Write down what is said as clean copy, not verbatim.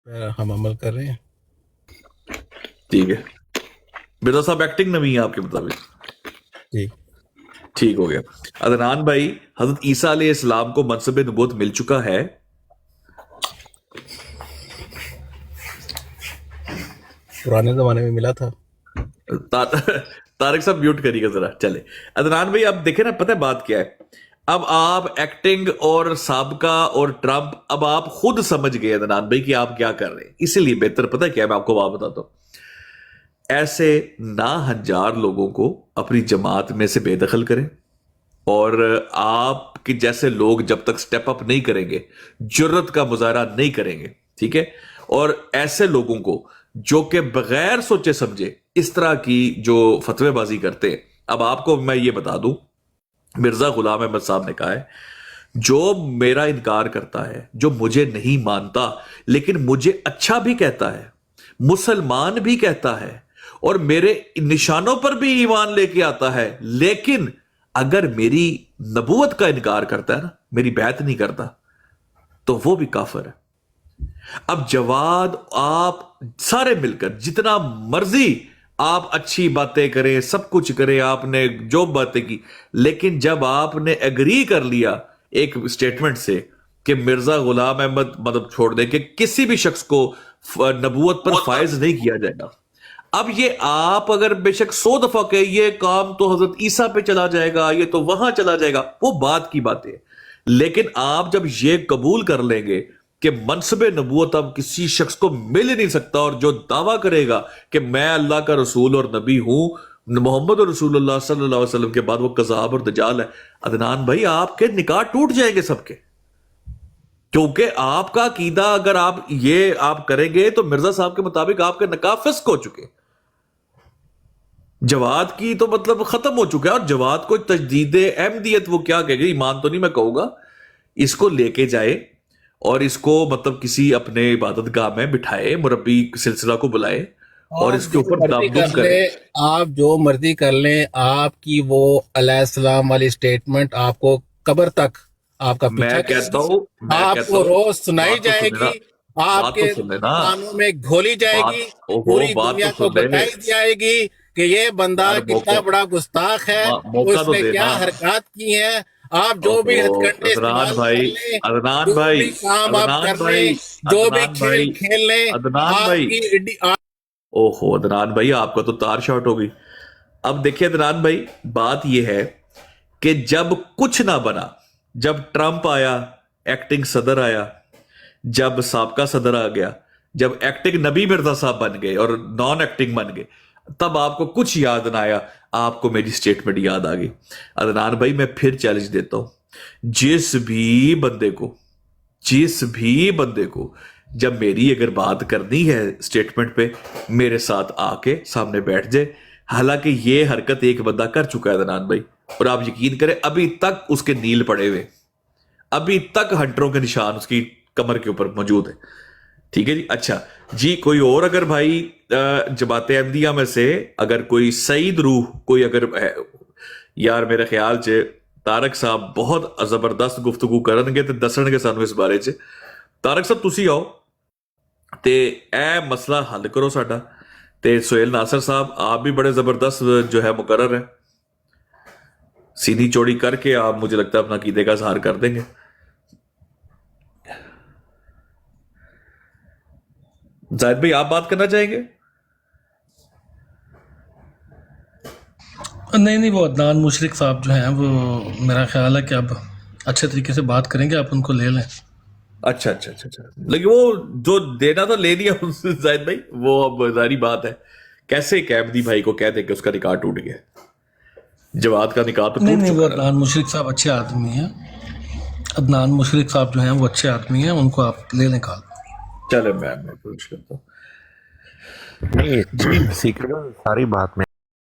ہم عمل کر رہے ہیں. ٹھیک ہے مرزا صاحب، ایکٹنگ نوی ہے آپ کے مطابق؟ جی ٹھیک ہو گیا. عدنان بھائی، حضرت عیسیٰ علیہ السلام کو منصب نبوت مل چکا ہے؟ پرانے زمانے میں ملا تھا. طارق صاحب میوٹ کریے گا ذرا. چلے عدنان بھائی، اب دیکھیں نا، پتہ بات کیا ہے. اب آپ ایکٹنگ اور سابقہ اور ٹرمپ، اب آپ خود سمجھ گئے عدنان بھائی کہ آپ کیا کر رہے ہیں. اسی لیے بہتر پتہ کیا ہے، میں آپ کو بات بتاتا ہوں. ایسے ناہنجار لوگوں کو اپنی جماعت میں سے بے دخل کریں، اور آپ کے جیسے لوگ جب تک سٹیپ اپ نہیں کریں گے، جرت کا مظاہرہ نہیں کریں گے، ٹھیک ہے. اور ایسے لوگوں کو جو کہ بغیر سوچے سمجھے اس طرح کی جو فتوی بازی کرتے ہیں. اب آپ کو میں یہ بتا دوں، مرزا غلام احمد صاحب نے کہا ہے، جو میرا انکار کرتا ہے، جو مجھے نہیں مانتا لیکن مجھے اچھا بھی کہتا ہے، مسلمان بھی کہتا ہے، اور میرے نشانوں پر بھی ایمان لے کے آتا ہے، لیکن اگر میری نبوت کا انکار کرتا ہے نا، میری بیعت نہیں کرتا، تو وہ بھی کافر ہے. اب جواد، آپ سارے مل کر جتنا مرضی آپ اچھی باتیں کریں، سب کچھ کریں، آپ نے جو باتیں کی، لیکن جب آپ نے ایگری کر لیا ایک سٹیٹمنٹ سے کہ مرزا غلام احمد مطلب چھوڑ دیں، کہ کسی بھی شخص کو نبوت پر فائز نہیں کیا جائے گا. اب یہ آپ اگر بے شک 100 دفعہ کہ یہ کام تو حضرت عیسیٰ پہ چلا جائے گا، یہ تو وہاں چلا جائے گا، وہ بات کی بات ہے. لیکن آپ جب یہ قبول کر لیں گے کہ منصب نبوت اب کسی شخص کو مل ہی نہیں سکتا، اور جو دعویٰ کرے گا کہ میں اللہ کا رسول اور نبی ہوں، محمد رسول اللہ صلی اللہ علیہ وسلم کے بعد وہ کذاب اور دجال ہے، عدنان بھائی آپ کے نکاح ٹوٹ جائیں گے سب کے. کیونکہ آپ کا عقیدہ اگر آپ یہ آپ کریں گے تو مرزا صاحب کے مطابق آپ کے نکاح فسق ہو چکے. جواد کی تو مطلب ختم ہو چکا ہے. اور جواد کو تجدید احمدیت وہ کیا کہے گا، ایمان تو نہیں میں کہوں گا، اس کو لے کے جائے اور اس کو مطلب کسی اپنے عبادت گاہ میں بٹھائے، مربی سلسلہ کو بلائے اور اس کے اوپر دم دم کرے. آپ جو مرضی کر لیں، آپ کی وہ علیہ السلام والی سٹیٹمنٹ آپ کو قبر تک آپ کا پیچھا کرے گی، آپ کو روز سنائی بات تو جائے سن لینا، گی، آپ بات کے تو سن لینا، کانوں میں گھولی جائے گی، پوری بات تو دنیا کو سن لے بتائی جائے گی کہ یہ بندہ یار. کتنا بڑا گستاخ ہے، موقع اس تو نے کیا دینا. حرکات کی ہیں. آپ جو بھی ہتھ کنڈے عدنان استعمال کر بھائی، لیں، عدنان جو بھائی، بھی کام آپ عدنان کر لیں، بھائی، جو بھی عدنان کھیل بھائی، کھیل لیں، عدنان آپ بھائی، کی اوہو عدنان بھائی آپ کا تو تار شارٹ ہو گئی. اب دیکھیے عدنان بھائی، بات یہ ہے کہ جب کچھ نہ بنا، جب ٹرمپ آیا، ایکٹنگ صدر آیا، جب سابقہ صدر آ گیا، جب ایکٹنگ نبی مرزا صاحب بن گئے اور نان ایکٹنگ بن گئے، تب آپ کو کچھ یاد نہ آیا، آپ کو میری سٹیٹمنٹ یاد آ گئی. عدنان بھائی میں پھر چیلنج دیتا ہوں، جس بھی بندے کو جب میری اگر بات کرنی ہے سٹیٹمنٹ پہ، میرے ساتھ آ کے سامنے بیٹھ جائے. حالانکہ یہ حرکت ایک بندہ کر چکا ہے عدنان بھائی، اور آپ یقین کریں ابھی تک اس کے نیل پڑے ہوئے، ابھی تک ہنٹروں کے نشان اس کی کمر کے اوپر موجود ہے. ٹھیک ہے جی. اچھا جی، کوئی اور اگر بھائی جماعت احمدیہ میں سے اگر کوئی سعید روح کوئی اگر یار میرے خیال سے طارق صاحب بہت زبردست گفتگو کرن گے تے دسن گے سانو اس بارے چ. طارق صاحب تسی آؤ تے اے مسئلہ حل کرو ساڈا. تے سہیل ناصر صاحب آپ بھی بڑے زبردست جو ہے مقرر ہیں، سیدھی چوڑی کر کے آپ مجھے لگتا ہے اپنا عقیدے کا اظہار کر دیں گے. زاہد بھائی آپ بات کرنا چاہیں گے؟ نہیں وہ عدنان مشرق صاحب جو ہیں وہ میرا خیال ہے کہ اب اچھے طریقے سے بات کریں گے، آپ ان کو لے لیں. اچھا لیکن وہ جو دینا تھا لے دیا زاہد بھائی، وہ اب ظاہری بات ہے. کیسے کیمدی بھائی کو کہہ دیں کہ اس کا نکاح ٹوٹ گیا؟ جواد کا نکاح تو ٹوٹ نہیں وہ چکا ہے. عدنان مشرق صاحب اچھے آدمی ہیں، عدنان مشرق صاحب جو ہیں وہ اچھے آدمی ہیں، ان کو آپ لے لیں کال. چلے میں پوچھ لیتا ہوں. نہیں سیکرٹ ساری بات میں